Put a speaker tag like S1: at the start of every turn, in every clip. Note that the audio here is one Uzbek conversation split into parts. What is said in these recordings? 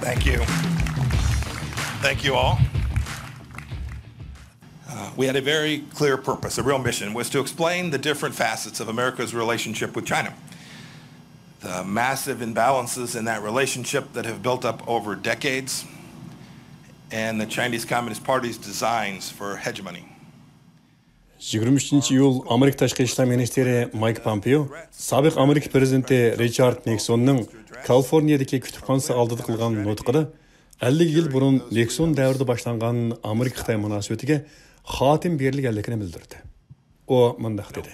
S1: Thank you. Thank you all. We had a very clear purpose, a real mission, was to explain the different facets of America's relationship with China. The massive imbalances in that relationship that have built up over decades, and the Chinese Communist Party's designs for hegemony.
S2: 23-iyul Amerika Tashqi ishlar ministri Mike Pompeo, sobiq Amerika prezidenti Richard Nixonning Kaliforniyadagi kutubxonasi oldida qilgan nutqida 50 yil burun Nixon davrida boshlangan Amerika-Xitoy munosabatiga xotim berilganligini bildirdi. U mundaq dedi: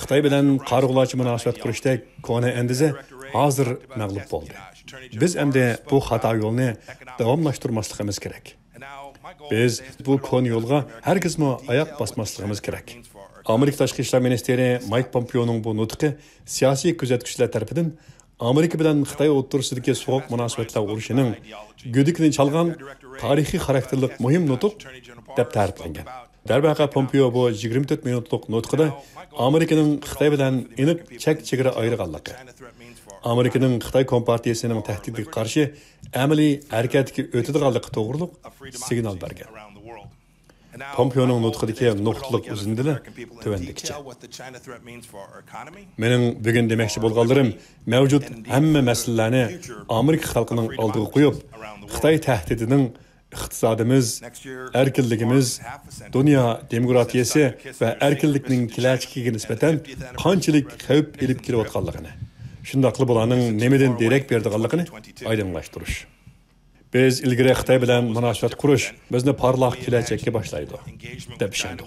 S2: Xitoy bilan qarg'ulovchi munosabat qurishda kona andiza hozir mag'lub bo'ldi. Biz endi bu xato yo'lni davomlashtirmasligimiz kerak. Biz bu kon yo'lga hargizmi oyoq bosmasligimiz kerak. Amerika tashqi ishlar ministri Mike Pompeoning bu nutqi siyosiy kuzatuvchilar tomonidan Amerika bilan Xitoy o'rtasidagi sovuq munosabatlar urushining go'dikini chalgan tarixiy xarakterli muhim nutq deb ta'riflangan. Darvaqa Pompeo bu 24 minutlik nutqida Amerikaning Xitoy bilan aniq chek-chegara ayirganligi, Amerikaning Xitoy kompartiyasining tahdidiga qarshi amaliy harakatga o'tadiganligi to'g'riliq signal bergan. Pompeoning nutqidagi nuqtaliq uzunligi tövendikçe. Mening bugun demoqchi bo'lganlarim mavjud hamma masalalarni Amerika xalqining oldiga qo'yib, Xitoy tahdidining iqtisodimiz, erkinligimiz, dunyo demokratiyasi va erkinlikning kelajagiga nisbatan qanchalik xavf elib kelayotganligini, shunday qilib ularning nimadan derak berdiganligini oydinlashtirish. Biz ilgari Xitoy bilan munosabat qurish bizni parlaq kelajakka boshlaydi deb ishondik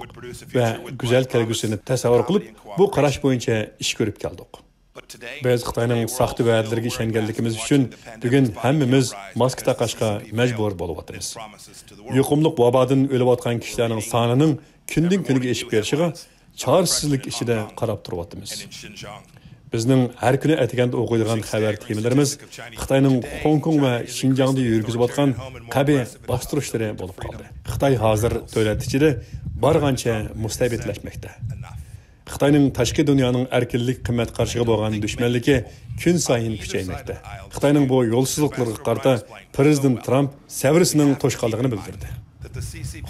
S2: va go'zal kelgusini tasavvur qilib, bu qarash bo'yicha ish ko'rib keldik. Biz Xitoyning saxta va'dalariga ishonganligimiz uchun bugun hammamiz maska taqashga majbur bo'lyapmiz. Yuqumliq vabodan o'layotgan kishilarning sonining kundan kunga oshib berishiga chorsizlik ichida qarab turyapmiz. Bizning har kuni atiganda o'qiydigan xabar temalarimiz Xitoyning Hong Kong va Xinjiangda yurgizayotgan qabiy bostirishlari bo'lib qoldi. Xitoy hozir davlat ichida bargancha mustabitlashmoqda. Xitoyning tashqi dunyoning erkinlik qimmat qarshiga bo'lgan dushmanligi kun sayin kuchaymoqda. Xitoyning bu yo'lsizliklarga qarata Prezident Trump savrisining to'shqanligini bildirdi.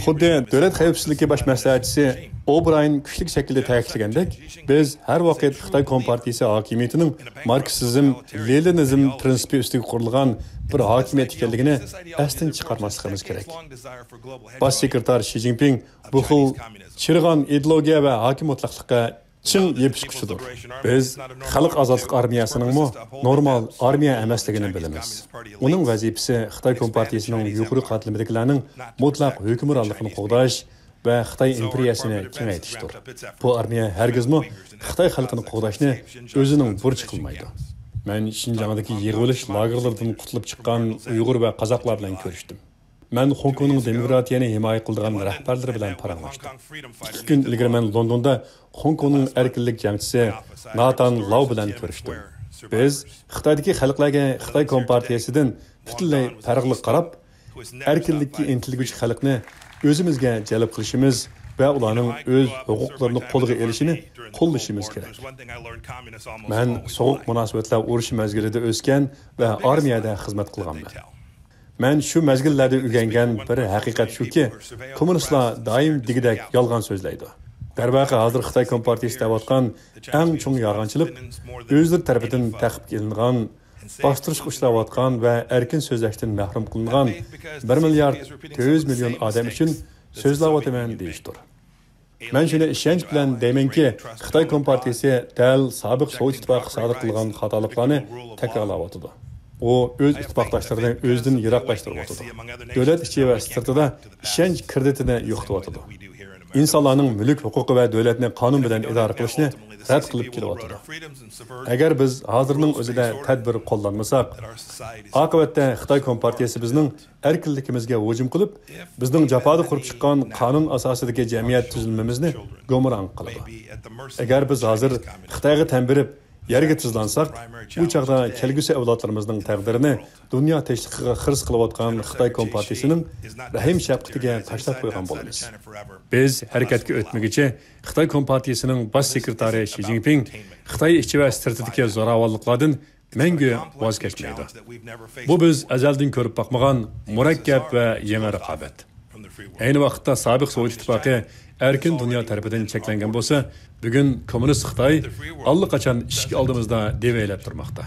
S2: Xuddi davlat xavfsizligi bosh maslahatchisi O'Brien kuchli shaklda ta'kidlagandek, biz har vaqt Xitoy kompartiyasi hokimiyatining marksizm, leninizm prinsipi ustiga qurilgan bir hokimiyat ekanligini asdan chiqarmasligimiz kerak. Bosh sekretar Xi Jinping bu xil chirg'an ideologiya va hokimiyatlikqa chin yepishquchidir. Biz xalq ozodlik armiyasining normal armiya emasligini bilamiz. Uning vazifasi Xitoy kompartiyasining yuqori qatlamidagilarning mutlaq hukmronligini qo'llash va Xitoy imperiyasini kengaytirishdir. Bu armiya hargizmi Xitoy xalqini qo'llashni o'zining burchi qilmaydi. Men Xinjiangdagi yig'ilish lagerlaridan qutulib chiqqan Uyg'ur va qozoqlar bilan ko'rishdim. Men Hong Kongning demokratiyani himoya qiladigan rahbarlari bilan paranglashdim. 2 kun ilgari men Londonda Hong Kongning erkinlik jangchisi Nathan Lau bilan ko'rishdim. Biz Xitoydagi xalqlarga Xitoy kompartiyasidan butunlay farqli qarab, erkinlikka intilguvchi xalqni o'zimizga jalb qilishimiz va ularning o'z huquqlarini qo'lga olishini qo'llashimiz kerak. Men sovuq munosabatlar urushi mezgilida o'sgan va armiyada xizmat qilganman. Men shu mezgillarda o'rgangan bir haqiqat shuki, kommunistlar doim digidek yolg'on so'zlaydi. Darvaqa hozir Xitoy kompartiyasi deyotgan eng chong yolg'onchilik o'zlari tarafidan taqib kelingan, bostirishga uchrayotgan va erkin so'zlashdan mahrum qilingan 1 milliard 400 million odam uchun so'zlayotman deyishdir. Men shuni ishonch bilan deymanki, Xitoy kompartiyasi dal sobiq Sovet ittifoqi sodir qilgan xatoliklarni takrorlayotdi. O o'z ittifoqdoshlarini o'zidan yiroqlashtiryapti. Davlat ichi va sirtida ishonch kreditini yo'qotyapti. İnsanlarning mulk huquqi va davlatni qonun bilan idora qilishni rad qilib kelyapti. Agar biz hozirning o'zida tadbir qo'llanmasak, oqibatda Xitoy kompartiyasi bizning erkinligimizga hujum qilib, bizning jafoda qurib chiqqan qonun asosidagi jamiyat tuzilmamizni gumron qiladi. Agar biz hozir Xitoyga tan berib yerga tizlansak, bu chaqda kelgusi avlodlarimizning taqdirini dunyo tinchligiga xirs qilayotgan Xitoy kompartiyasining rahim shafqatiga tashlab qo'ygan bo'lamiz. Biz harakatga o'tmaguncha Xitoy kompartiyasining bosh sekretari Xi Jinping Xitoy ichi va strategik zo'ravonliklardan мәңгі vaz kechmaydi. Bu biz azaldan ko'rib boqmagan murakkab va yangi raqobat. Ayni vaqtda sobiq Sovet ittifoqi erkin dunyo tarafidan cheklangan bo'lsa, bugun kommunist Xitoy allaqachon ishki oldimizda devaylab turmoqda.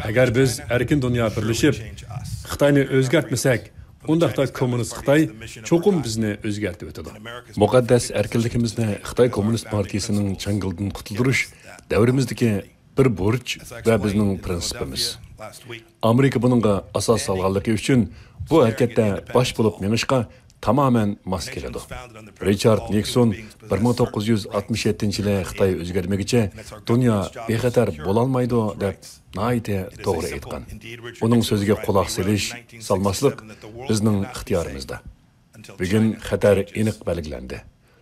S2: Agar biz erkin dunyo birlashib Xitoyni o'zgartmasak, undaqda kommunist Xitoy cho'qim bizni o'zgartib o'tadi. Muqaddas erkinligimizni Xitoy Kommunist partiyasining changildan qutuldirish davrimizdagi bir burch va bizning prinsipimiz. Amerika buningga asos solganligi uchun bu harakatda bosh bo'lib minishga tamamen mos keladi. Richard Nixon 1967-yili Xitoy o'zgarmagicha dunyo bexatar bo'lolmaydi deb nayte to'g'ri aytgan. Uning so'ziga quloq solish, salmaslik bizning ixtiyorimizda. Bugun xatar aniq belgilandi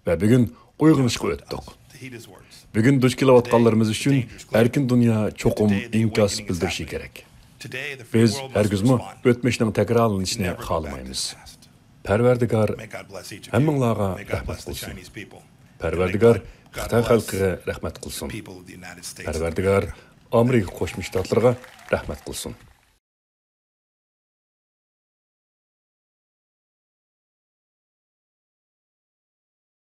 S2: va bugun uyg'unishga o'tdik. Bugun duch kelayotganlarimiz uchun erkin dunyo cho'qim inkos bildirishi kerak. Biz hargizmi o'tmishning takrorlanishini xohlamaymiz. Parvardigor hammanglarga rahmat qilsin. Parvardigor Xitoy xalqiga rahmat qilsin. Parvardigor Amerika Qo'shma Shtatlarga rahmat qilsin.